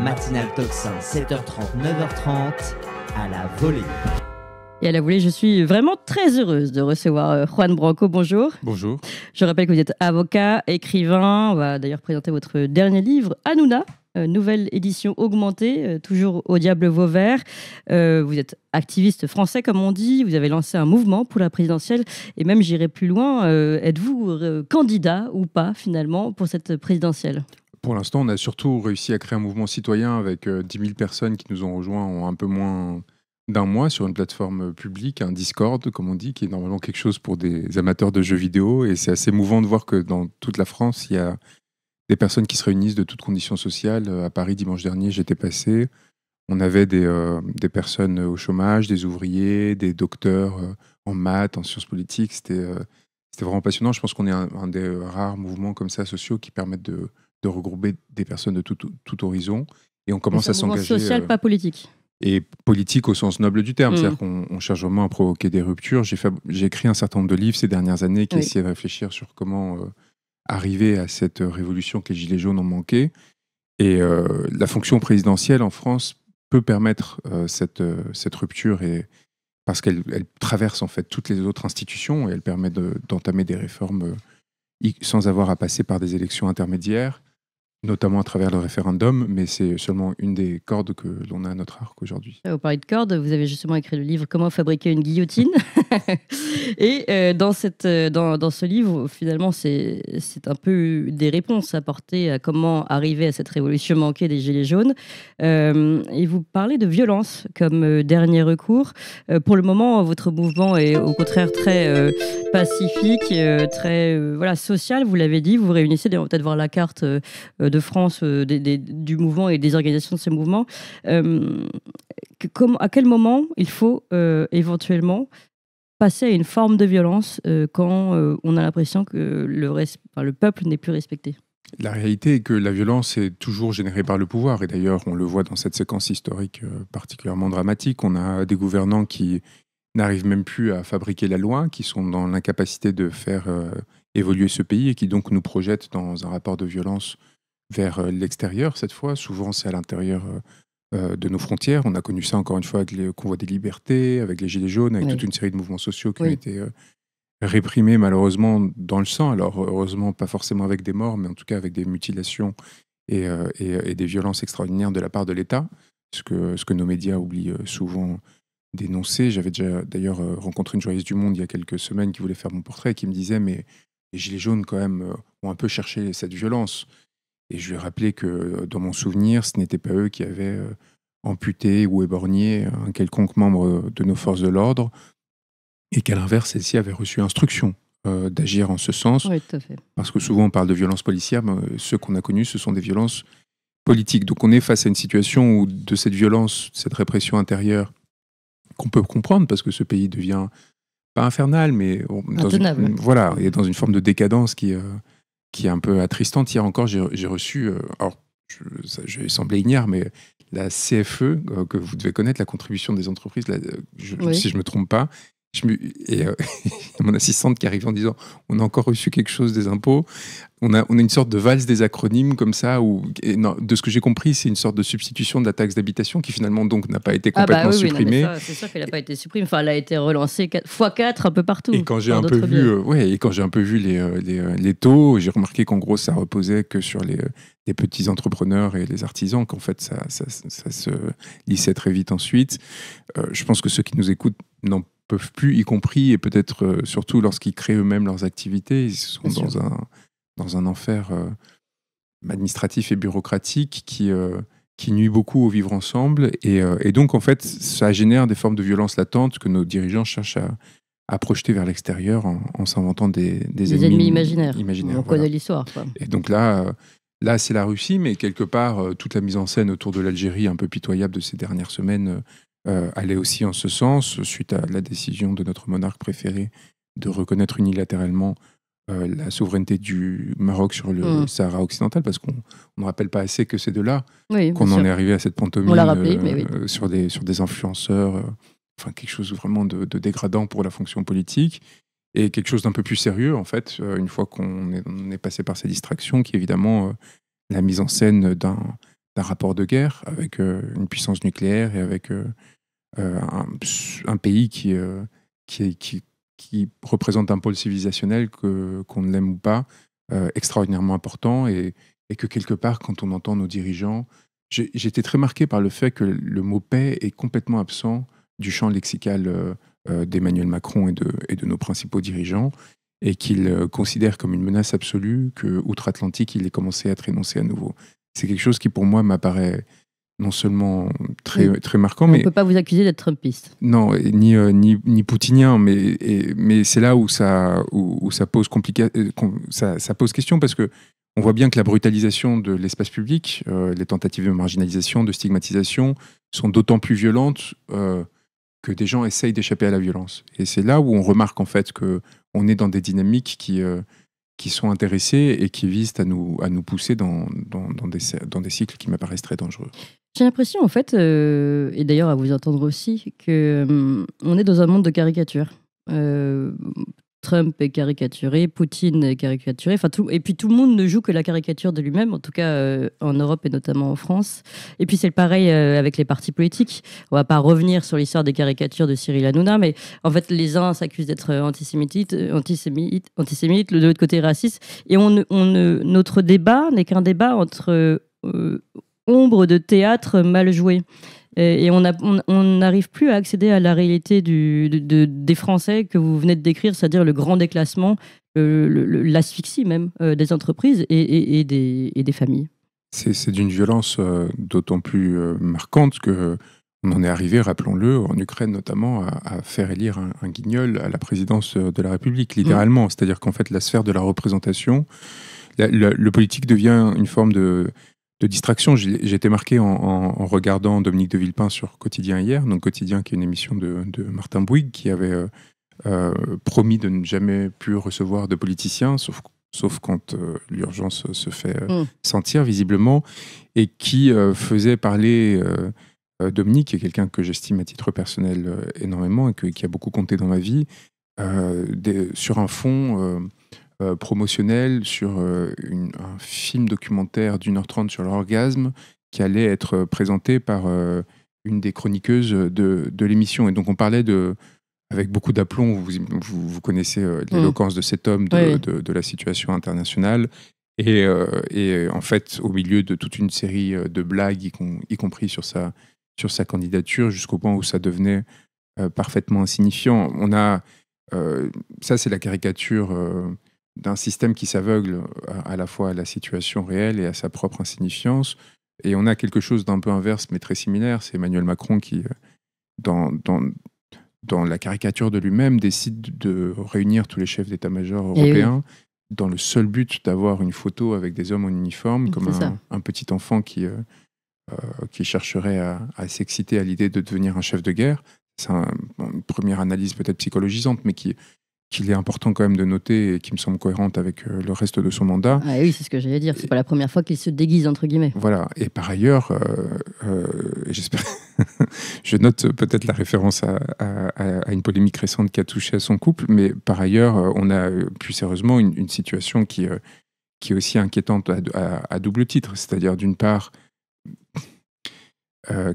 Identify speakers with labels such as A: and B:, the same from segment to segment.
A: matinale Tocsin, 7h30, 9h30, à la volée.
B: Et à la volée, je suis vraiment très heureuse de recevoir Juan Branco. Bonjour.
C: Bonjour.
B: Je rappelle que vous êtes avocat, écrivain. On va d'ailleurs présenter votre dernier livre, Hanouna, nouvelle édition augmentée, toujours au diable Vauvert. Vous êtes activiste français, comme on dit. Vous avez lancé un mouvement pour la présidentielle. Et même, j'irai plus loin, êtes-vous candidat ou pas, finalement, pour cette présidentielle ?
C: Pour l'instant, on a surtout réussi à créer un mouvement citoyen avec 10 000 personnes qui nous ont rejoints en un peu moins d'un mois sur une plateforme publique, un Discord, comme on dit, qui est normalement quelque chose pour des amateurs de jeux vidéo. Et c'est assez émouvant de voir que dans toute la France, il y a des personnes qui se réunissent de toutes conditions sociales. À Paris, dimanche dernier, j'étais passé. On avait des personnes au chômage, des ouvriers, des docteurs en maths, en sciences politiques. C'était vraiment passionnant. Je pense qu'on est un des rares mouvements comme ça sociaux qui permettent de regrouper des personnes de tout horizon. Et on commence à s'engager.
B: C'est un mouvement social, pas politique.
C: Et politique au sens noble du terme. C'est-à-dire qu'on cherche vraiment à provoquer des ruptures. J'ai écrit un certain nombre de livres ces dernières années qui essayaient de réfléchir sur comment arriver à cette révolution que les Gilets jaunes ont manqué. Et la fonction présidentielle en France peut permettre cette rupture parce qu'elle traverse en fait toutes les autres institutions et elle permet d'entamer des réformes sans avoir à passer par des élections intermédiaires, notamment à travers le référendum, mais c'est seulement une des cordes que l'on a à notre arc aujourd'hui.
B: Vous parlez de cordes, vous avez justement écrit le livre « Comment fabriquer une guillotine ». Et dans ce livre, finalement, c'est un peu des réponses apportées à comment arriver à cette révolution manquée des Gilets jaunes. Et vous parlez de violence comme dernier recours. Pour le moment, votre mouvement est au contraire très pacifique, très social, vous l'avez dit. Vous vous réunissez, on va peut-être voir la carte de France du mouvement et des organisations de ce mouvement. À quel moment il faut éventuellement passer à une forme de violence quand on a l'impression que le peuple n'est plus respecté ?
C: La réalité est que la violence est toujours générée par le pouvoir. Et d'ailleurs, on le voit dans cette séquence historique particulièrement dramatique. On a des gouvernants qui n'arrivent même plus à fabriquer la loi, qui sont dans l'incapacité de faire évoluer ce pays et qui donc nous projettent dans un rapport de violence vers l'extérieur cette fois. Souvent, c'est à l'intérieur de nos frontières. On a connu ça encore une fois avec les convois des libertés, avec les Gilets jaunes, avec toute une série de mouvements sociaux qui ont été réprimés malheureusement dans le sang. Alors heureusement, pas forcément avec des morts, mais en tout cas avec des mutilations et des violences extraordinaires de la part de l'État, ce que nos médias oublient souvent d'énoncer. J'avais déjà d'ailleurs rencontré une journaliste du Monde il y a quelques semaines qui voulait faire mon portrait et qui me disait « mais les Gilets jaunes quand même ont un peu cherché cette violence ». Et je lui ai rappelé que, dans mon souvenir, ce n'était pas eux qui avaient amputé ou éborgné un quelconque membre de nos forces de l'ordre, et qu'à l'inverse, celles-ci avaient reçu instruction d'agir en ce sens.
B: Oui, tout à fait.
C: Parce que souvent, on parle de violences policières, mais ceux qu'on a connus, ce sont des violences politiques. Donc on est face à une situation où de cette violence, cette répression intérieure, qu'on peut comprendre, parce que ce pays devient, pas infernal, mais il est dans une forme de décadence qui est un peu attristante. Hier encore, j'ai reçu, alors je vais sembler ignare, mais la CFE, que vous devez connaître, la contribution des entreprises, si je ne me trompe pas, et mon assistante qui arrive en disant « on a encore reçu quelque chose des impôts ». On a une sorte de valse des acronymes comme ça, de ce que j'ai compris, c'est une sorte de substitution de la taxe d'habitation qui finalement donc n'a pas été complètement supprimée.
B: Non, c'est sûr qu'elle n'a pas été supprimée. Enfin, elle a été relancée x4 un peu partout.
C: Et quand j'ai un peu vu les taux, j'ai remarqué qu'en gros ça reposait que sur les petits entrepreneurs et les artisans, qu'en fait ça se lissait très vite ensuite. Je pense que ceux qui nous écoutent n'en peuvent plus, y compris et peut-être surtout lorsqu'ils créent eux-mêmes leurs activités, ils sont dans un enfer administratif et bureaucratique qui nuit beaucoup au vivre ensemble. Et donc, en fait, ça génère des formes de violence latentes que nos dirigeants cherchent à projeter vers l'extérieur en s'inventant des
B: ennemis imaginaires. On connaît l'histoire.
C: Et donc là, c'est la Russie, mais quelque part, toute la mise en scène autour de l'Algérie, un peu pitoyable de ces dernières semaines, allait aussi en ce sens, suite à la décision de notre monarque préféré de reconnaître unilatéralement la souveraineté du Maroc sur le Sahara occidental, parce qu'on ne rappelle pas assez que c'est de là qu'on en est arrivé à cette pantomime.
B: On l'a rappelé, mais
C: sur des influenceurs, quelque chose vraiment de dégradant pour la fonction politique, et quelque chose d'un peu plus sérieux, en fait, une fois qu'on est passé par ces distractions, qui est évidemment la mise en scène d'un rapport de guerre avec une puissance nucléaire et avec un pays qui représente un pôle civilisationnel qu'on l'aime ou pas, extraordinairement important et que quelque part, quand on entend nos dirigeants, j'étais très marqué par le fait que le mot paix est complètement absent du champ lexical d'Emmanuel Macron et de nos principaux dirigeants, et qu'il considère comme une menace absolue que outre-Atlantique, il ait commencé à être énoncé à nouveau. C'est quelque chose qui, pour moi, m'apparaît non seulement très, très marquant, mais...
B: On ne peut pas vous accuser d'être trumpiste.
C: Non, ni poutinien, mais c'est là où ça pose ça pose question, parce que on voit bien que la brutalisation de l'espace public, les tentatives de marginalisation, de stigmatisation, sont d'autant plus violentes que des gens essayent d'échapper à la violence. Et c'est là où on remarque en fait qu'on est dans des dynamiques qui sont intéressées et qui visent à nous pousser dans des cycles qui m'apparaissent très dangereux.
B: J'ai l'impression, en fait, et d'ailleurs à vous entendre aussi, qu'on est dans un monde de caricatures. Trump est caricaturé, Poutine est caricaturé, et puis tout le monde ne joue que la caricature de lui-même, en tout cas en Europe et notamment en France. Et puis c'est le pareil avec les partis politiques. On ne va pas revenir sur l'histoire des caricatures de Cyril Hanouna, mais en fait les uns s'accusent d'être antisémites, de l'autre côté racistes, et notre débat n'est qu'un débat entre ombres de théâtre mal jouées. Et on n'arrive plus à accéder à la réalité des Français que vous venez de décrire, c'est-à-dire le grand déclassement, l'asphyxie même des entreprises et des familles.
C: C'est d'une violence d'autant plus marquante qu'on en est arrivé, rappelons-le, en Ukraine notamment, à faire élire un guignol à la présidence de la République, littéralement. C'est-à-dire qu'en fait, la sphère de la représentation, le politique devient une forme de distraction. J'ai été marqué en regardant Dominique de Villepin sur Quotidien hier, donc Quotidien qui est une émission de Martin Bouygues qui avait promis de ne jamais plus recevoir de politiciens, sauf quand l'urgence se fait sentir visiblement, et qui faisait parler Dominique, qui est quelqu'un que j'estime à titre personnel énormément et qui a beaucoup compté dans ma vie, sur un fond... promotionnel sur un film documentaire d'1h30 sur l'orgasme qui allait être présenté par une des chroniqueuses de l'émission. Et donc on parlait avec beaucoup d'aplomb, vous connaissez l'éloquence de cet homme de la situation internationale. Et en fait, au milieu de toute une série de blagues, y compris sur sa candidature, jusqu'au point où ça devenait parfaitement insignifiant. Ça, c'est la caricature d'un système qui s'aveugle à la fois à la situation réelle et à sa propre insignifiance. Et on a quelque chose d'un peu inverse, mais très similaire. C'est Emmanuel Macron qui, dans la caricature de lui-même, décide de réunir tous les chefs d'état-major européens dans le seul but d'avoir une photo avec des hommes en uniforme, comme un petit enfant qui chercherait à s'exciter à l'idée de devenir un chef de guerre. C'est une première analyse peut-être psychologisante, mais qu'il est important quand même de noter et qui me semble cohérente avec le reste de son mandat.
B: Ah oui, c'est ce que j'allais dire. C'est pas la première fois qu'il se déguise, entre guillemets.
C: Voilà. Et par ailleurs, j'espère, je note peut-être la référence à une polémique récente qui a touché à son couple, mais par ailleurs, on a plus sérieusement une situation qui est aussi inquiétante à double titre. C'est-à-dire, d'une part,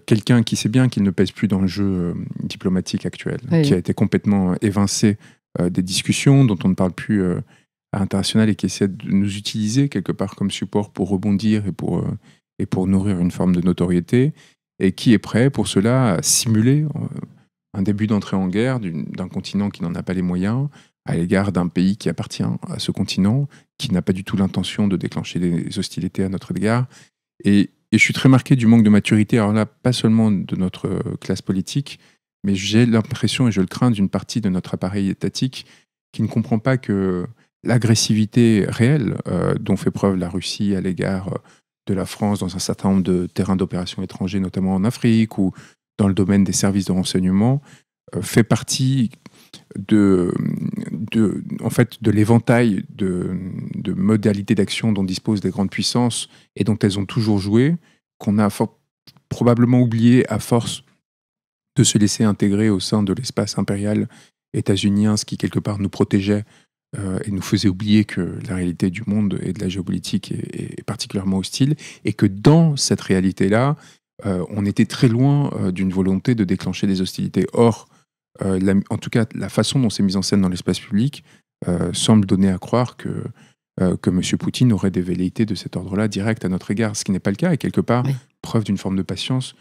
C: quelqu'un qui sait bien qu'il ne pèse plus dans le jeu diplomatique actuel, qui a été complètement évincé des discussions, dont on ne parle plus à l'international et qui essaie de nous utiliser quelque part comme support pour rebondir et pour nourrir une forme de notoriété, et qui est prêt pour cela à simuler un début d'entrée en guerre d'un continent qui n'en a pas les moyens à l'égard d'un pays qui appartient à ce continent, qui n'a pas du tout l'intention de déclencher des hostilités à notre égard. Et je suis très marqué du manque de maturité, alors là, pas seulement de notre classe politique, mais j'ai l'impression, et je le crains, d'une partie de notre appareil étatique qui ne comprend pas que l'agressivité réelle dont fait preuve la Russie à l'égard de la France dans un certain nombre de terrains d'opérations étrangers, notamment en Afrique ou dans le domaine des services de renseignement, fait partie de l'éventail de modalités d'action dont disposent les grandes puissances et dont elles ont toujours joué, qu'on a probablement oublié à force de se laisser intégrer au sein de l'espace impérial états-unien, ce qui quelque part nous protégeait et nous faisait oublier que la réalité du monde et de la géopolitique est particulièrement hostile, et que dans cette réalité-là, on était très loin d'une volonté de déclencher des hostilités. Or, en tout cas, la façon dont c'est mis en scène dans l'espace public semble donner à croire que M. Poutine aurait des velléités de cet ordre-là directes à notre égard, ce qui n'est pas le cas, et quelque part, preuve d'une forme de patience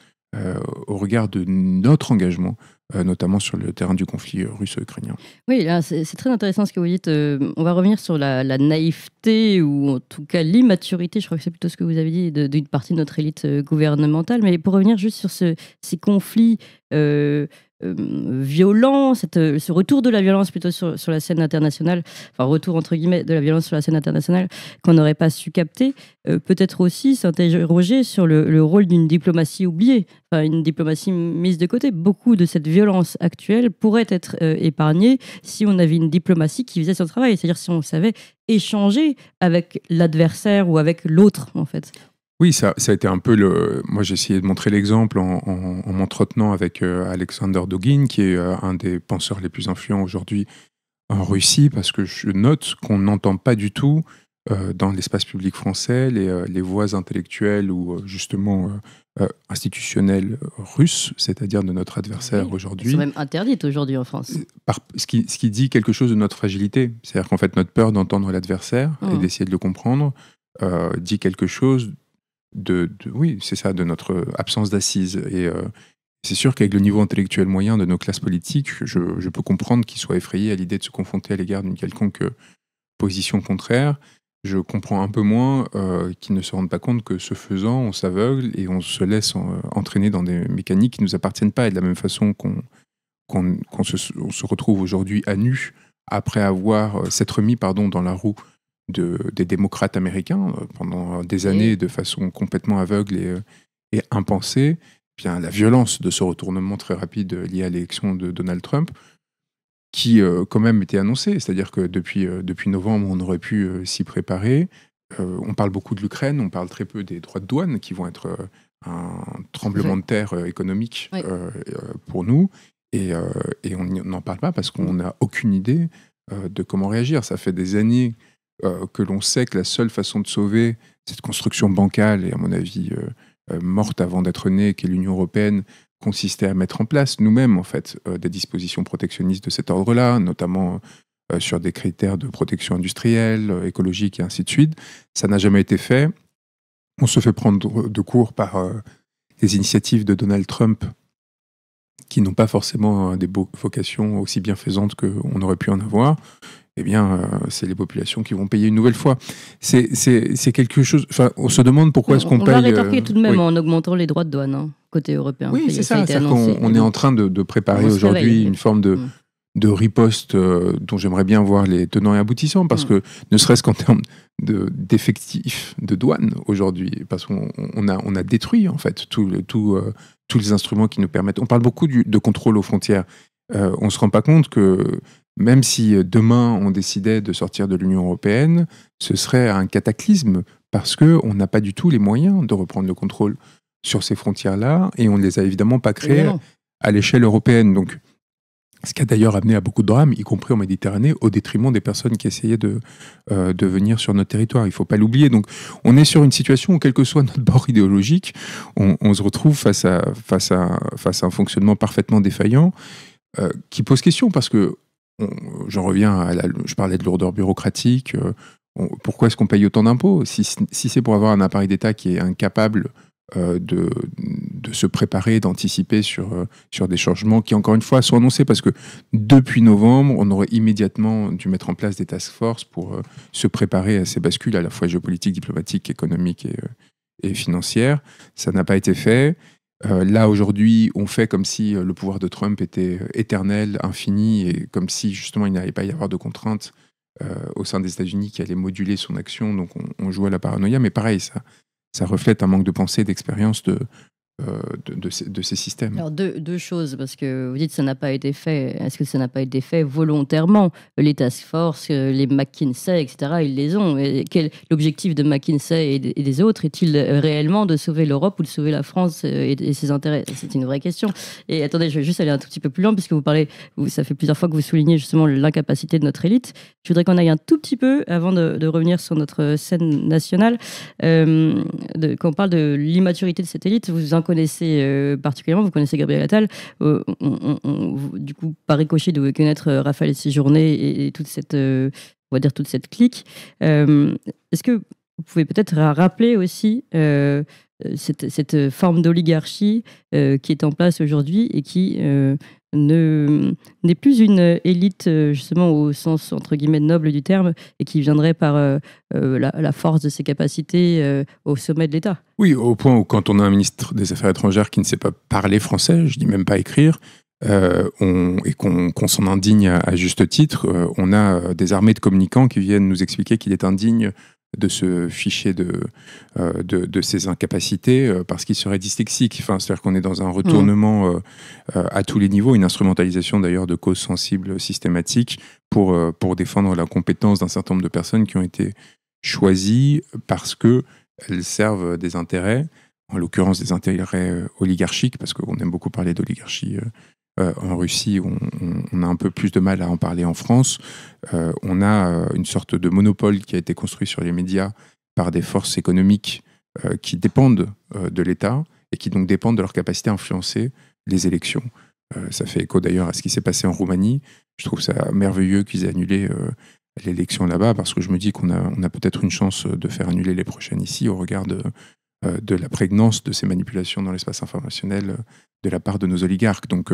C: au regard de notre engagement, notamment sur le terrain du conflit russo-ukrainien.
B: Oui, là, c'est très intéressant ce que vous dites. On va revenir sur la naïveté, ou en tout cas l'immaturité, je crois que c'est plutôt ce que vous avez dit, d'une partie de notre élite gouvernementale. Mais pour revenir juste sur ces conflits violents, ce retour de la violence plutôt sur la scène internationale, enfin retour entre guillemets de la violence sur la scène internationale qu'on n'aurait pas su capter, peut-être aussi s'interroger sur le rôle d'une diplomatie oubliée, enfin une diplomatie mise de côté. Beaucoup de cette violence actuelle pourrait être épargnée si on avait une diplomatie qui faisait son travail, c'est-à-dire si on savait échanger avec l'adversaire ou avec l'autre en fait.
C: Oui, ça a été un peu Moi, j'ai essayé de montrer l'exemple en m'entretenant avec Alexander Dugin, qui est un des penseurs les plus influents aujourd'hui en Russie, parce que je note qu'on n'entend pas du tout dans l'espace public français les voix intellectuelles ou justement institutionnelles russes, c'est-à-dire de notre adversaire aujourd'hui.
B: Elles sont même interdites aujourd'hui en France.
C: Ce qui dit quelque chose de notre fragilité. C'est-à-dire qu'en fait, notre peur d'entendre l'adversaire et d'essayer de le comprendre dit quelque chose oui, c'est ça, de notre absence d'assises. Et c'est sûr qu'avec le niveau intellectuel moyen de nos classes politiques, je peux comprendre qu'ils soient effrayés à l'idée de se confronter à l'égard d'une quelconque position contraire. Je comprends un peu moins qu'ils ne se rendent pas compte que ce faisant, on s'aveugle et on se laisse entraîner dans des mécaniques qui ne nous appartiennent pas. Et de la même façon on se retrouve aujourd'hui à nu après s'être mis dans la roue des démocrates américains pendant des années de façon complètement aveugle et impensée, bien la violence de ce retournement très rapide lié à l'élection de Donald Trump, qui quand même était annoncé, c'est-à-dire que depuis novembre, on aurait pu s'y préparer. On parle beaucoup de l'Ukraine, on parle très peu des droits de douane qui vont être un tremblement de terre économique pour nous, et on n'en parle pas parce qu'on n'a aucune idée de comment réagir. Ça fait des années que l'on sait que la seule façon de sauver cette construction bancale, et à mon avis morte avant d'être née, qu'est l'Union européenne, consistait à mettre en place nous-mêmes en fait des dispositions protectionnistes de cet ordre-là, notamment sur des critères de protection industrielle, écologique et ainsi de suite. Ça n'a jamais été fait. On se fait prendre de court par les initiatives de Donald Trump qui n'ont pas forcément des vocations aussi bienfaisantes qu'on aurait pu en avoir. Eh bien, c'est les populations qui vont payer une nouvelle fois. C'est quelque chose... Enfin, on se demande pourquoi est-ce qu'on paye...
B: On va rétorquer tout de même en augmentant les droits de douane, côté européen.
C: Oui, c'est ça. On est en train de préparer aujourd'hui une forme de riposte dont j'aimerais bien voir les tenants et aboutissants, parce que ne serait-ce qu'en termes d'effectifs de douane aujourd'hui, parce qu'on a détruit en fait tous les instruments qui nous permettent... On parle beaucoup de contrôle aux frontières. On ne se rend pas compte que même si demain on décidait de sortir de l'Union européenne, ce serait un cataclysme parce qu'on n'a pas du tout les moyens de reprendre le contrôle sur ces frontières-là, et on ne les a évidemment pas créées à l'échelle européenne. Donc, ce qui a d'ailleurs amené à beaucoup de drames, y compris en Méditerranée, au détriment des personnes qui essayaient de venir sur notre territoire. Il ne faut pas l'oublier. Donc, on est sur une situation où, quel que soit notre bord idéologique, on se retrouve face à un fonctionnement parfaitement défaillant qui pose question, parce que j'en reviens je parlais de lourdeur bureaucratique. Pourquoi est-ce qu'on paye autant d'impôts si c'est pour avoir un appareil d'État qui est incapable de se préparer, d'anticiper sur des changements qui, encore une fois, sont annoncés, parce que depuis novembre, on aurait immédiatement dû mettre en place des task force pour se préparer à ces bascules à la fois géopolitiques, diplomatiques, économiques et financières. Ça n'a pas été fait. Là, aujourd'hui, on fait comme si le pouvoir de Trump était éternel, infini, et comme si, justement, il n'allait pas y avoir de contraintes au sein des États-Unis qui allaient moduler son action. Donc, on joue à la paranoïa. Mais pareil, ça reflète un manque de pensée, d'expérience de ces systèmes.
B: Alors deux choses, parce que vous dites que ça n'a pas été fait. Est-ce que ça n'a pas été fait volontairement? Les task force, les McKinsey, etc., ils les ont. L'objectif de McKinsey et des autres est-il réellement de sauver l'Europe ou de sauver la France et ses intérêts? C'est une vraie question. Et attendez, je vais juste aller un tout petit peu plus loin, puisque ça fait plusieurs fois que vous soulignez justement l'incapacité de notre élite. Je voudrais qu'on aille un tout petit peu, avant de revenir sur notre scène nationale, quand on parle de l'immaturité de cette élite, vous en connaissez particulièrement, vous connaissez Gabriel Attal, du coup, par ricochet, de connaître Raphaël Séjourné et toute cette, on va dire, toute cette clique. Est-ce que vous pouvez peut-être rappeler aussi cette forme d'oligarchie qui est en place aujourd'hui et qui n'est plus une élite justement au sens entre guillemets noble du terme et qui viendrait par la force de ses capacités au sommet de l'État.
C: Oui, au point où quand on a un ministre des Affaires étrangères qui ne sait pas parler français, je dis même pas écrire, et qu'on s'en indigne à juste titre, on a des armées de communicants qui viennent nous expliquer qu'il est indigne de se ficher de ses incapacités parce qu'il serait dyslexique. Enfin, c'est-à-dire qu'on est dans un retournement à tous les niveaux, une instrumentalisation d'ailleurs de causes sensibles systématiques pour défendre la compétence d'un certain nombre de personnes qui ont été choisies parce qu'elles servent des intérêts, en l'occurrence des intérêts oligarchiques, parce qu'on aime beaucoup parler d'oligarchie en Russie, on a un peu plus de mal à en parler en France. On a une sorte de monopole qui a été construit sur les médias par des forces économiques qui dépendent de l'État et qui donc dépendent de leur capacité à influencer les élections. Ça fait écho d'ailleurs à ce qui s'est passé en Roumanie. Je trouve ça merveilleux qu'ils aient annulé l'élection là-bas parce que je me dis qu'on a peut-être une chance de faire annuler les prochaines ici au regard de la prégnance de ces manipulations dans l'espace informationnel de la part de nos oligarques. Donc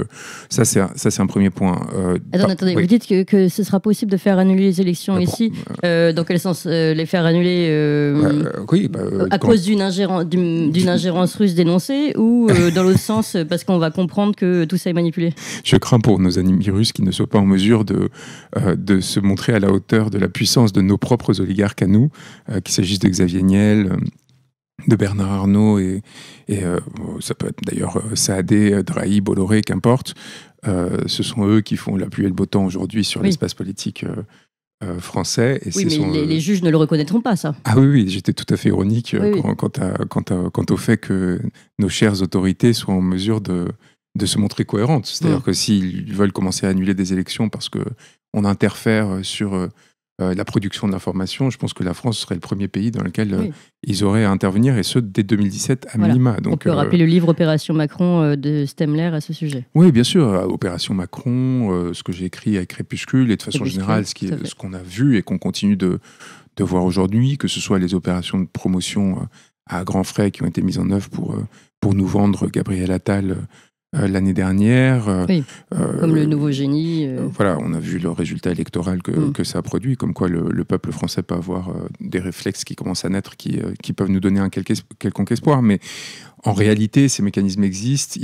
C: ça, c'est un premier point.
B: Attendez,
C: oui.
B: Vous dites que ce sera possible de faire annuler les élections ici. Dans quel sens les faire annuler
C: oui,
B: à cause d'une ingérence russe dénoncée ou dans l'autre sens parce qu'on va comprendre que tout ça est manipulé?
C: Je crains pour nos amis russes qui ne soient pas en mesure de se montrer à la hauteur de la puissance de nos propres oligarques à nous, qu'il s'agisse de Xavier Niel, de Bernard Arnault et ça peut être d'ailleurs Saadé, Drahi, Bolloré, qu'importe. Ce sont eux qui font la pluie et le beau temps aujourd'hui sur l'espace politique français. Et
B: oui, mais les juges ne le reconnaîtront pas, ça.
C: Ah oui, j'étais tout à fait ironique quant au fait que nos chères autorités soient en mesure de se montrer cohérentes. C'est-à-dire que s'ils veulent commencer à annuler des élections parce qu'on interfère sur la production de l'information, je pense que la France serait le premier pays dans lequel ils auraient à intervenir, et ce, dès 2017 à minima. Donc,
B: on peut rappeler le livre Opération Macron de Stemler à ce sujet.
C: Oui, bien sûr. Opération Macron, ce que j'ai écrit avec Crépuscule, et de façon générale, ce qu'on a vu et qu'on continue de voir aujourd'hui, que ce soit les opérations de promotion à grands frais qui ont été mises en œuvre pour nous vendre Gabriel Attal l'année dernière.
B: Comme le nouveau génie.
C: Voilà, on a vu le résultat électoral que ça a produit, comme quoi le peuple français peut avoir des réflexes qui commencent à naître, qui peuvent nous donner un quelconque espoir. Mais en réalité, ces mécanismes existent,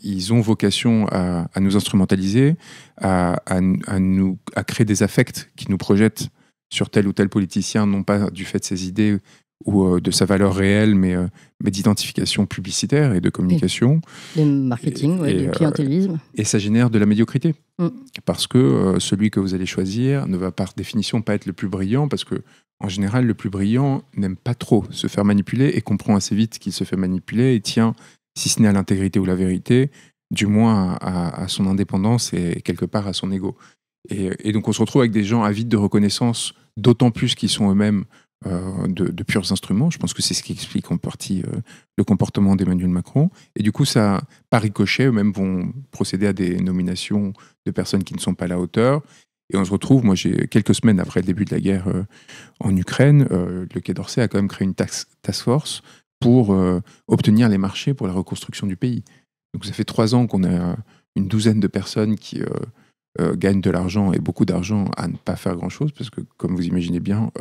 C: ils ont vocation à nous instrumentaliser, à créer des affects qui nous projettent sur tel ou tel politicien, non pas du fait de ses idées ou de sa valeur réelle, mais d'identification publicitaire et de communication.
B: Le marketing, le clientélisme.
C: Et ça génère de la médiocrité. Parce que celui que vous allez choisir ne va par définition pas être le plus brillant, parce que en général, le plus brillant n'aime pas trop se faire manipuler et comprend assez vite qu'il se fait manipuler et tient, si ce n'est à l'intégrité ou la vérité, du moins à son indépendance et quelque part à son ego. Et donc on se retrouve avec des gens avides de reconnaissance, d'autant plus qu'ils sont eux-mêmes de purs instruments. Je pense que c'est ce qui explique en partie le comportement d'Emmanuel Macron. Et du coup, ça, par ricochet, eux-mêmes vont procéder à des nominations de personnes qui ne sont pas à la hauteur. Et on se retrouve, moi j'ai quelques semaines après le début de la guerre en Ukraine, le Quai d'Orsay a quand même créé une task force pour obtenir les marchés pour la reconstruction du pays. Donc ça fait 3 ans qu'on a une douzaine de personnes qui gagnent de l'argent et beaucoup d'argent à ne pas faire grand-chose, parce que comme vous imaginez bien,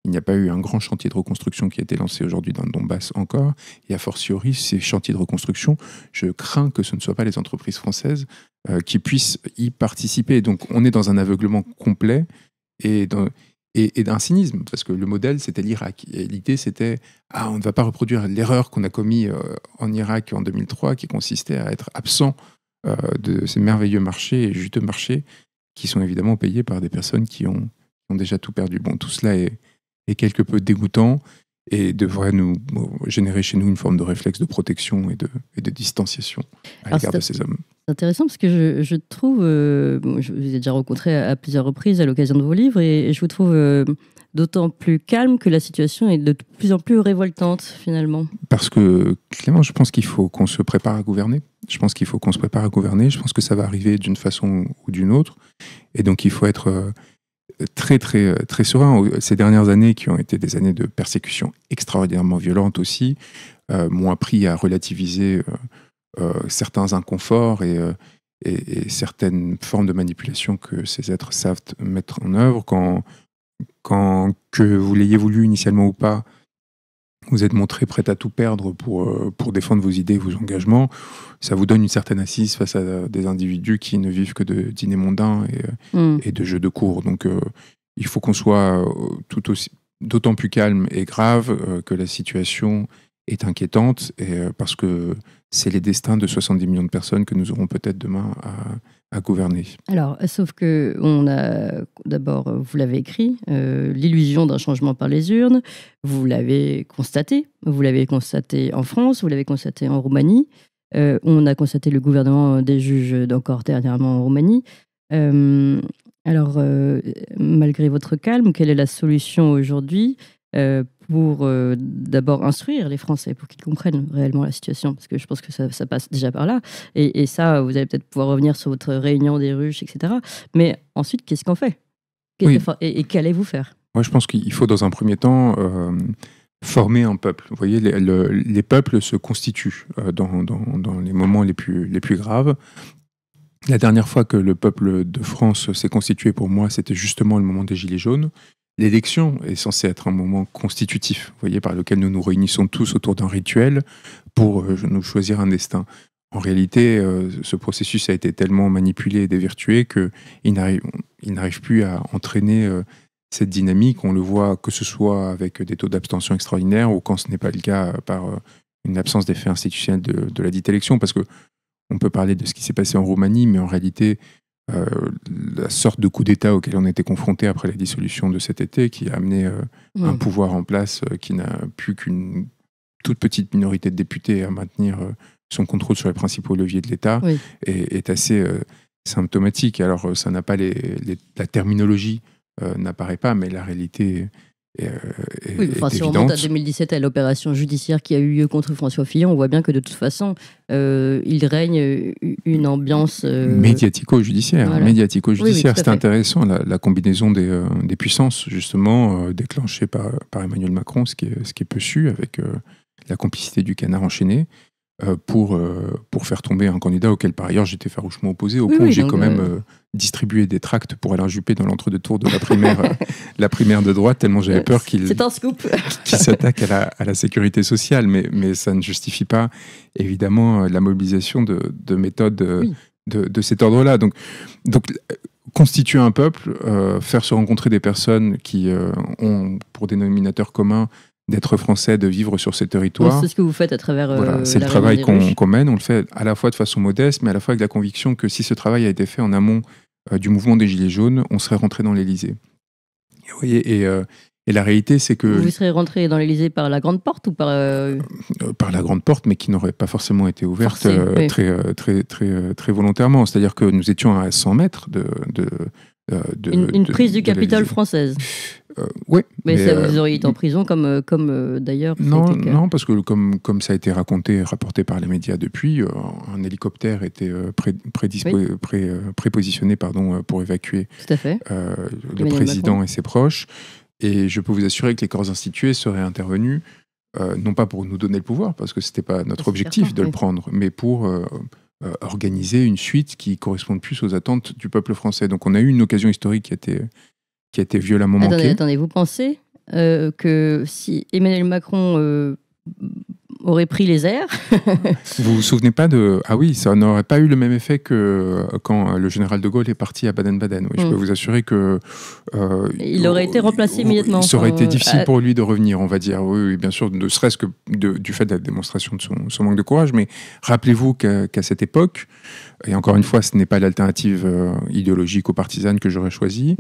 C: il n'y a pas eu un grand chantier de reconstruction qui a été lancé aujourd'hui dans le Donbass encore. Et a fortiori, ces chantiers de reconstruction, je crains que ce ne soient pas les entreprises françaises qui puissent y participer. Donc on est dans un aveuglement complet et et d'un cynisme, parce que le modèle, c'était l'Irak. Et l'idée, c'était, on ne va pas reproduire l'erreur qu'on a commise en Irak en 2003, qui consistait à être absent de ces merveilleux marchés et juteux marchés, qui sont évidemment payés par des personnes qui ont déjà tout perdu. Bon, tout cela est quelque peu dégoûtant et devrait nous générer chez nous une forme de réflexe de protection et de distanciation à l'égard de ces hommes.
B: C'est intéressant parce que je trouve, je vous ai déjà rencontré à plusieurs reprises à l'occasion de vos livres, et je vous trouve d'autant plus calme que la situation est de plus en plus révoltante finalement.
C: Parce que, Clément, je pense qu'il faut qu'on se prépare à gouverner. Je pense que ça va arriver d'une façon ou d'une autre. Et donc, il faut être très, très, très serein. Ces dernières années, qui ont été des années de persécution extraordinairement violentes aussi, m'ont appris à relativiser certains inconforts et certaines formes de manipulation que ces êtres savent mettre en œuvre. Quand que vous l'ayez voulu initialement ou pas, vous êtes montré prêt à tout perdre pour défendre vos idées, vos engagements. Ça vous donne une certaine assise face à des individus qui ne vivent que de dîners mondains et de jeux de cours. Donc, il faut qu'on soit d'autant plus calme et grave que la situation est inquiétante, parce que c'est les destins de 70 millions de personnes que nous aurons peut-être demain à gouverner. Alors,
B: sauf que on a d'abord, vous l'avez écrit, l'illusion d'un changement par les urnes. Vous l'avez constaté. Vous l'avez constaté en France, vous l'avez constaté en Roumanie. On a constaté le gouvernement des juges d'encore dernièrement en Roumanie. Alors, malgré votre calme, quelle est la solution aujourd'hui pour d'abord instruire les Français, pour qu'ils comprennent réellement la situation, parce que je pense que ça passe déjà par là, et ça, vous allez peut-être pouvoir revenir sur votre réunion des ruches, etc. Mais ensuite, qu'est-ce qu'on fait et qu'allez-vous faire?
C: Moi, je pense qu'il faut dans un premier temps former un peuple. Vous voyez, les peuples se constituent dans les moments les plus graves. La dernière fois que le peuple de France s'est constitué, pour moi, c'était justement le moment des Gilets jaunes. L'élection est censée être un moment constitutif, vous voyez, par lequel nous nous réunissons tous autour d'un rituel pour nous choisir un destin. En réalité, ce processus a été tellement manipulé et dévirtué qu'il n'arrive plus à entraîner cette dynamique. On le voit que ce soit avec des taux d'abstention extraordinaires ou quand ce n'est pas le cas par une absence d'effet institutionnel de la dite élection. Parce que on peut parler de ce qui s'est passé en Roumanie, mais en réalité, la sorte de coup d'État auquel on était confronté après la dissolution de cet été, qui a amené un pouvoir en place qui n'a plus qu'une toute petite minorité de députés à maintenir son contrôle sur les principaux leviers de l'État, est assez symptomatique. Alors, ça n'a pas la terminologie n'apparaît pas, mais la réalité est
B: si on remonte à 2017 à l'opération judiciaire qui a eu lieu contre François Fillon, on voit bien que de toute façon, il règne une ambiance
C: médiatico-judiciaire.
B: Voilà.
C: Médiatico-judiciaire, c'est intéressant, la combinaison des puissances, justement, déclenchée par Emmanuel Macron, ce qui est peu su, avec la complicité du canard enchaîné, pour faire tomber un candidat auquel, par ailleurs, j'étais farouchement opposé, au point où j'ai quand même distribué des tracts pour Alain Juppé dans l'entre-deux tours de la primaire de droite, tellement j'avais peur qu'il s'attaque à la sécurité sociale. Mais ça ne justifie pas, évidemment, la mobilisation de méthodes de cet ordre-là. Donc, constituer un peuple, faire se rencontrer des personnes qui ont pour dénominateur commun d'être français, de vivre sur ces territoires.
B: C'est ce que vous faites à travers
C: c'est le travail qu'on mène. On le fait à la fois de façon modeste, mais à la fois avec la conviction que si ce travail a été fait en amont du mouvement des Gilets jaunes, on serait rentré dans l'Élysée. Vous voyez, et la réalité, c'est que...
B: Vous serez rentré dans l'Élysée par la grande porte ou par...
C: Par la grande porte, mais qui n'aurait pas forcément été ouverte très volontairement. C'est-à-dire que nous étions à 100 mètres
B: une prise du Capitole française.
C: Oui.
B: Mais vous auriez été en prison comme d'ailleurs.
C: Non, parce que comme ça a été rapporté par les médias depuis, un hélicoptère était prépositionné pour évacuer
B: Tout à fait.
C: le président Macron et ses proches. Et je peux vous assurer que les corps institués seraient intervenus, non pas pour nous donner le pouvoir, parce que ce n'était pas notre objectif de le prendre, mais pour organiser une suite qui corresponde plus aux attentes du peuple français. Donc on a eu une occasion historique qui a été violemment manquée.
B: Attendez, vous pensez que si Emmanuel Macron aurait pris les airs.
C: Vous vous souvenez pas de... Ah oui, ça n'aurait pas eu le même effet que quand le général de Gaulle est parti à Baden-Baden. Oui, je peux vous assurer que...
B: il aurait été remplacé immédiatement.
C: Ça aurait été difficile pour lui de revenir, on va dire. Oui, bien sûr, ne serait-ce que du fait de la démonstration de son manque de courage. Mais rappelez-vous qu'à cette époque, et encore une fois, ce n'est pas l'alternative idéologique ou partisane que j'aurais choisie,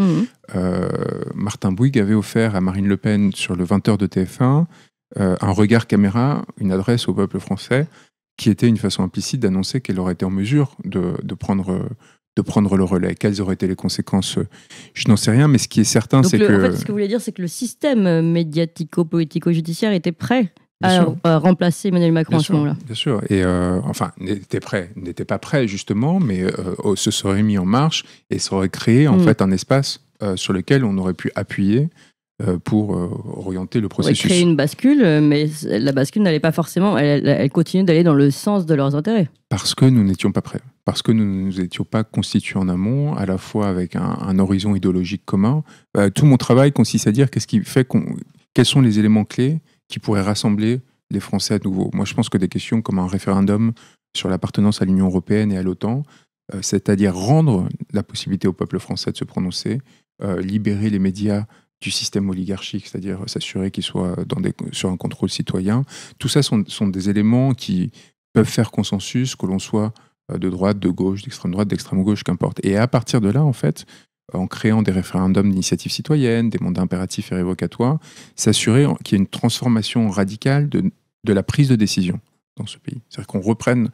C: Martin Bouygues avait offert à Marine Le Pen sur le 20h de TF1 un regard caméra, une adresse au peuple français, qui était une façon implicite d'annoncer qu'elle aurait été en mesure de prendre le relais. Quelles auraient été les conséquences? Je n'en sais rien, mais ce qui est certain, c'est que...
B: En fait, ce que vous voulez dire, c'est que le système médiatico-politico-judiciaire était prêt à remplacer Emmanuel Macron à ce moment-là.
C: Bien sûr. Et n'était pas prêt, justement, mais se serait mis en marche et ça aurait créé, en fait, un espace sur lequel on aurait pu appuyer pour orienter le processus.
B: Créer une bascule, mais la bascule n'allait pas forcément, elle continue d'aller dans le sens de leurs intérêts. Parce
C: que nous n'étions pas prêts. Parce que nous ne nous étions pas constitués en amont, à la fois avec un horizon idéologique commun. Tout mon travail consiste à dire quels sont les éléments clés qui pourraient rassembler les Français à nouveau. Moi, je pense que des questions comme un référendum sur l'appartenance à l'Union européenne et à l'OTAN, c'est-à-dire rendre la possibilité au peuple français de se prononcer, libérer les médias du système oligarchique, c'est-à-dire s'assurer qu'ils soient sur un contrôle citoyen. Tout ça sont des éléments qui peuvent faire consensus, que l'on soit de droite, de gauche, d'extrême droite, d'extrême gauche, qu'importe. Et à partir de là, en fait, en créant des référendums d'initiative citoyenne, des mandats impératifs et révocatoires, s'assurer qu'il y ait une transformation radicale de la prise de décision dans ce pays. C'est-à-dire qu'on reprenne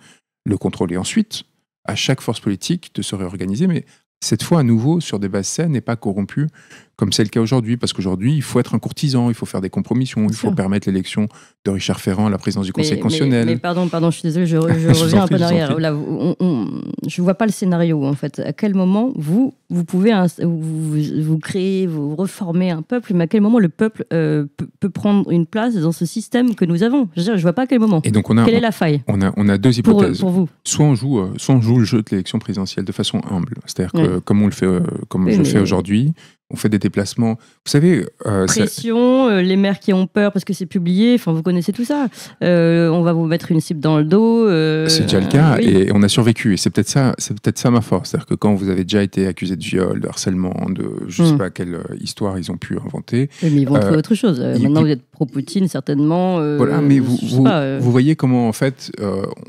C: le contrôle. Et ensuite, à chaque force politique de se réorganiser, mais cette fois à nouveau sur des bases saines et pas corrompues, comme c'est le cas aujourd'hui, parce qu'aujourd'hui, il faut être un courtisan, il faut faire des compromissions, il faut permettre l'élection de Richard Ferrand à la présidence du Conseil constitutionnel.
B: Mais pardon, je suis désolée, je reviens un peu en arrière. Là, je ne vois pas le scénario, en fait. À quel moment vous pouvez vous créer, vous reformer un peuple, mais à quel moment le peuple peut prendre une place dans ce système que nous avons? Je ne vois pas à quel moment.
C: Et donc quelle
B: est la faille?
C: On a deux hypothèses.
B: Pour vous.
C: Soit on joue le jeu de l'élection présidentielle de façon humble, c'est-à-dire que comme on le fait, je le fais aujourd'hui, on fait des déplacements. Vous savez...
B: pression, les maires qui ont peur parce que c'est publié, enfin vous connaissez tout ça. On va vous mettre une cible dans le dos.
C: C'est déjà le cas et on a survécu. Et c'est peut-être ça ma force. C'est-à-dire que quand vous avez déjà été accusé de viol, de harcèlement, de je ne sais pas quelle histoire ils ont pu inventer.
B: Mais ils vont trouver autre chose. Maintenant vous êtes pro-Poutine certainement.
C: Voilà, mais vous voyez comment en fait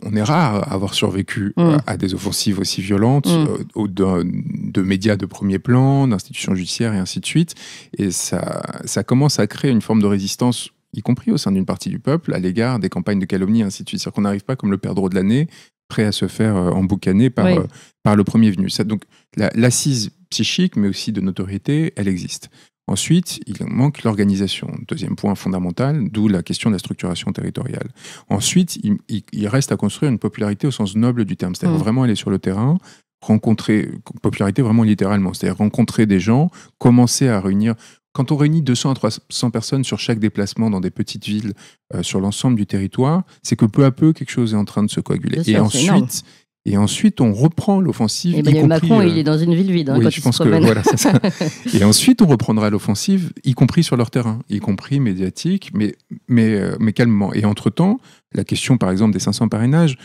C: on est rare à avoir survécu à des offensives aussi violentes, de médias de premier plan, d'institutions judiciaires et ainsi de suite. Et ça commence à créer une forme de résistance, y compris au sein d'une partie du peuple, à l'égard des campagnes de calomnie et ainsi de suite. C'est-à-dire qu'on n'arrive pas comme le perdreau de l'année, prêt à se faire emboucaner par le premier venu. Donc l'assise psychique, mais aussi de notoriété, elle existe. Ensuite, il manque l'organisation. Deuxième point fondamental, d'où la question de la structuration territoriale. Ensuite, il reste à construire une popularité au sens noble du terme, c'est-à-dire vraiment aller sur le terrain, rencontrer, popularité vraiment littéralement, c'est-à-dire rencontrer des gens, commencer à réunir. Quand on réunit 200 à 300 personnes sur chaque déplacement dans des petites villes sur l'ensemble du territoire, c'est que peu à peu, quelque chose est en train de se coaguler. Et ensuite, on reprend l'offensive.
B: Emmanuel Macron, il est dans une ville vide quand il se promène.
C: Voilà, c'est ça. Et ensuite, on reprendra l'offensive, y compris sur leur terrain, y compris médiatique, mais calmement. Et entre-temps, la question, par exemple, des 500 parrainages,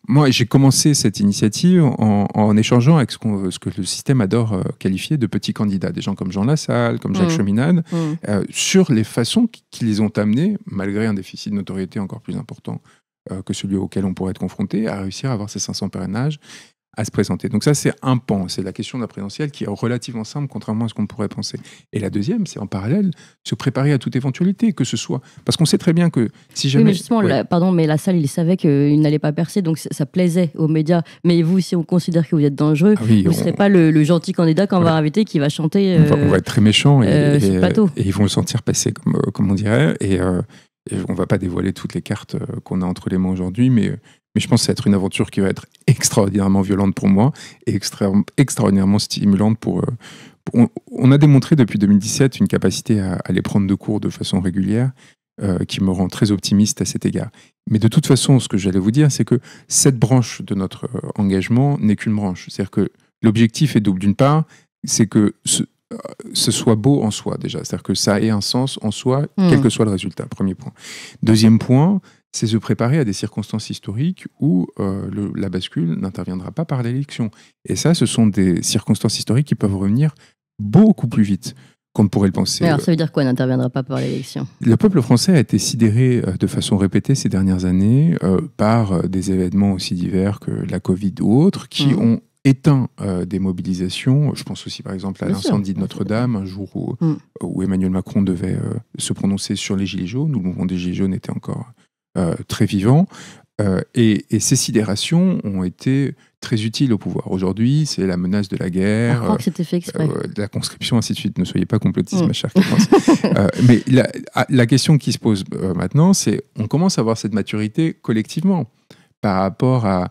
C: moi, j'ai commencé cette initiative en échangeant avec ce que le système adore qualifier de petits candidats, des gens comme Jean Lassalle, comme Jacques Cheminade, sur les façons qui les ont amenés, malgré un déficit de notoriété encore plus important que celui auquel on pourrait être confronté, à réussir à avoir ces 500 parrainages, à se présenter. Donc ça, c'est un pan, c'est la question de la présidentielle qui est relativement simple, contrairement à ce qu'on pourrait penser. Et la deuxième, c'est en parallèle, se préparer à toute éventualité, que ce soit... Parce qu'on sait très bien que si jamais...
B: Oui, mais justement, mais Lassalle, il savait qu'il n'allait pas percer, donc ça plaisait aux médias. Mais vous, si on considère que vous êtes dangereux, vous ne serez pas le gentil candidat qu'on va inviter, qui va chanter...
C: on va être très méchant et
B: ils
C: vont le sentir passer, comme on dirait, et on ne va pas dévoiler toutes les cartes qu'on a entre les mains aujourd'hui, mais je pense que ça va être une aventure qui va être extraordinairement violente pour moi et extraordinairement stimulante on a démontré depuis 2017 une capacité à aller prendre de cours de façon régulière qui me rend très optimiste à cet égard. Mais de toute façon, ce que j'allais vous dire, c'est que cette branche de notre engagement n'est qu'une branche. C'est-à-dire que l'objectif est double. D'une part, c'est que ce soit beau en soi déjà, c'est-à-dire que ça ait un sens en soi, quel que soit le résultat, premier point. Deuxième point, c'est se préparer à des circonstances historiques où la bascule n'interviendra pas par l'élection. Et ça, ce sont des circonstances historiques qui peuvent revenir beaucoup plus vite qu'on ne pourrait le penser.
B: Mais alors, ça veut dire quoi, n'interviendra pas par l'élection ?
C: Le peuple français a été sidéré de façon répétée ces dernières années par des événements aussi divers que la Covid ou autres, qui ont éteint des mobilisations. Je pense aussi par exemple à l'incendie de Notre-Dame, un jour où Emmanuel Macron devait se prononcer sur les Gilets jaunes, où le mouvement des Gilets jaunes était encore très vivant. Et ces sidérations ont été très utiles au pouvoir. Aujourd'hui, c'est la menace de la guerre,
B: je crois que c'était fait exprès.
C: de la conscription, ainsi de suite. Ne soyez pas complotiste, ma chère Clémence. Mais la question qui se pose maintenant, c'est on commence à avoir cette maturité collectivement par rapport à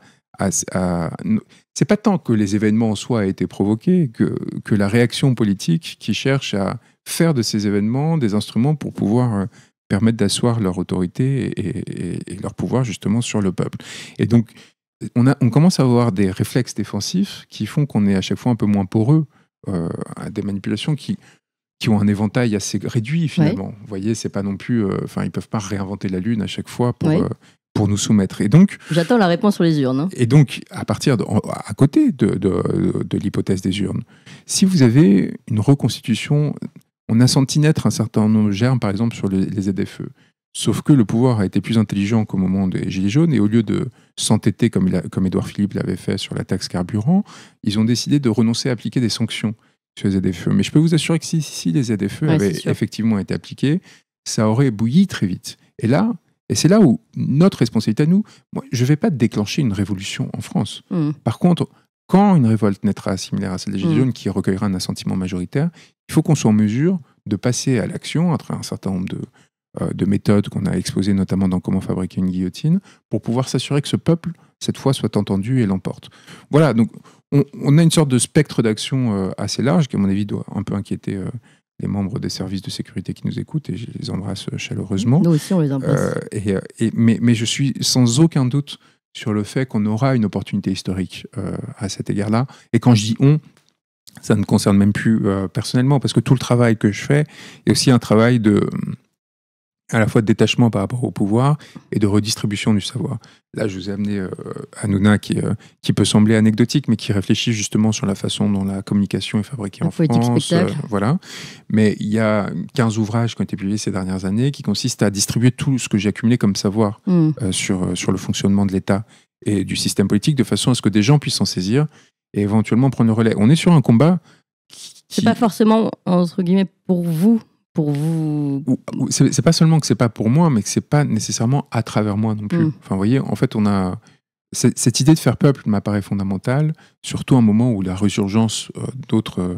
C: c'est pas tant que les événements en soi aient été provoqués que la réaction politique qui cherche à faire de ces événements des instruments pour pouvoir permettre d'asseoir leur autorité et leur pouvoir justement sur le peuple. Et donc, on commence à avoir des réflexes défensifs qui font qu'on est à chaque fois un peu moins poreux à des manipulations qui ont un éventail assez réduit finalement. Vous voyez, c'est pas non plus... ils peuvent pas réinventer la Lune à chaque fois pour nous soumettre. Et donc,
B: j'attends la réponse sur les urnes. Hein.
C: Et donc, à côté de l'hypothèse des urnes, si vous avez une reconstitution... On a senti naître un certain nombre de germes, par exemple, sur les ZFE. Sauf que le pouvoir a été plus intelligent qu'au moment des Gilets jaunes, et au lieu de s'entêter comme Édouard Philippe l'avait fait sur la taxe carburant, ils ont décidé de renoncer à appliquer des sanctions sur les ZFE. Mais je peux vous assurer que si les ZFE avaient effectivement été appliqués, ça aurait bouilli très vite. Et c'est là où notre responsabilité à nous, moi, je ne vais pas déclencher une révolution en France. Par contre, quand une révolte naîtra similaire à celle des Gilets jaunes qui recueillera un assentiment majoritaire, il faut qu'on soit en mesure de passer à l'action à travers un certain nombre de méthodes qu'on a exposées, notamment dans Comment fabriquer une guillotine, pour pouvoir s'assurer que ce peuple, cette fois, soit entendu et l'emporte. Voilà, donc on a une sorte de spectre d'action assez large qui, à mon avis, doit un peu inquiéter les membres des services de sécurité qui nous écoutent, et je les embrasse chaleureusement.
B: Nous aussi, on les embrasse.
C: Mais je suis sans aucun doute sur le fait qu'on aura une opportunité historique à cet égard-là. Et quand je dis « on », ça ne me concerne même plus personnellement, parce que tout le travail que je fais est aussi un travail à la fois de détachement par rapport au pouvoir et de redistribution du savoir. Là, je vous ai amené Hanouna, qui peut sembler anecdotique, mais qui réfléchit justement sur la façon dont la communication est fabriquée en France. Voilà. Mais il y a 15 ouvrages qui ont été publiés ces dernières années qui consistent à distribuer tout ce que j'ai accumulé comme savoir sur le fonctionnement de l'État et du système politique, de façon à ce que des gens puissent s'en saisir et éventuellement prendre le relais. On est sur un combat
B: C'est pas forcément, entre guillemets, pour vous.
C: C'est pas seulement que c'est pas pour moi, mais que c'est pas nécessairement à travers moi non plus. Enfin, vous voyez, en fait, on a cette idée de faire peuple m'apparaît fondamentale, surtout à un moment où la résurgence d'autres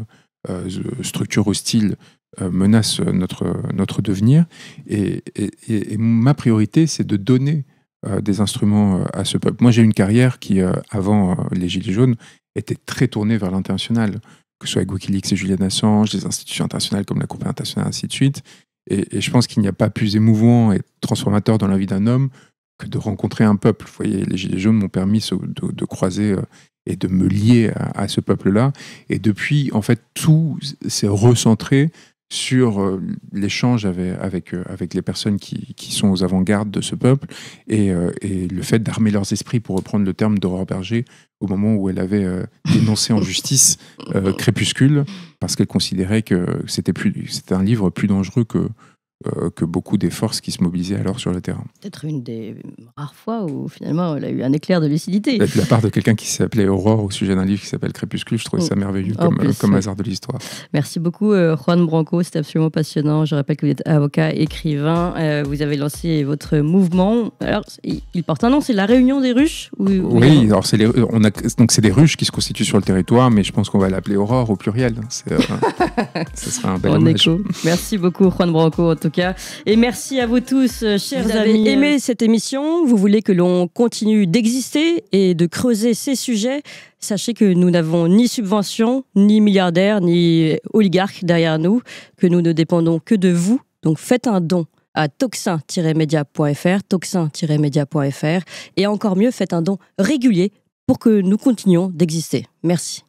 C: structures hostiles menace notre devenir. Et ma priorité, c'est de donner des instruments à ce peuple. Moi, j'ai une carrière qui, avant les Gilets jaunes, était très tournée vers l'international, que ce soit avec Wikileaks et Julian Assange, des institutions internationales comme la Cour pénale internationale, ainsi de suite. Et je pense qu'il n'y a pas plus émouvant et transformateur dans la vie d'un homme que de rencontrer un peuple. Vous voyez, les Gilets jaunes m'ont permis de croiser et de me lier à ce peuple-là. Et depuis, en fait, tout s'est recentré sur l'échange avec les personnes qui sont aux avant-gardes de ce peuple et le fait d'armer leurs esprits, pour reprendre le terme d'Aurore Berger, au moment où elle avait dénoncé en justice Crépuscule, parce qu'elle considérait que c'était un livre plus dangereux que beaucoup des forces qui se mobilisaient alors sur le terrain.
B: Peut-être une des rares fois où finalement elle a eu un éclair de lucidité.
C: De la part de quelqu'un qui s'appelait Aurore au sujet d'un livre qui s'appelle Crépuscule, je trouvais ça merveilleux comme hasard de l'histoire.
B: Merci beaucoup Juan Branco, c'était absolument passionnant. Je rappelle que vous êtes avocat, écrivain, vous avez lancé votre mouvement. Alors il porte un nom, c'est la Réunion des Ruches
C: Oui, alors c'est des ruches qui se constituent sur le territoire, mais je pense qu'on va l'appeler Aurore au pluriel. Ce sera un bel hommage.
B: Merci beaucoup Juan Branco en tout cas. Et merci à vous tous, chers amis. Vous avez aimé cette émission, vous voulez que l'on continue d'exister et de creuser ces sujets. Sachez que nous n'avons ni subvention, ni milliardaires, ni oligarques derrière nous, que nous ne dépendons que de vous. Donc faites un don à toxin-media.fr, toxin-media.fr, et encore mieux, faites un don régulier pour que nous continuions d'exister. Merci.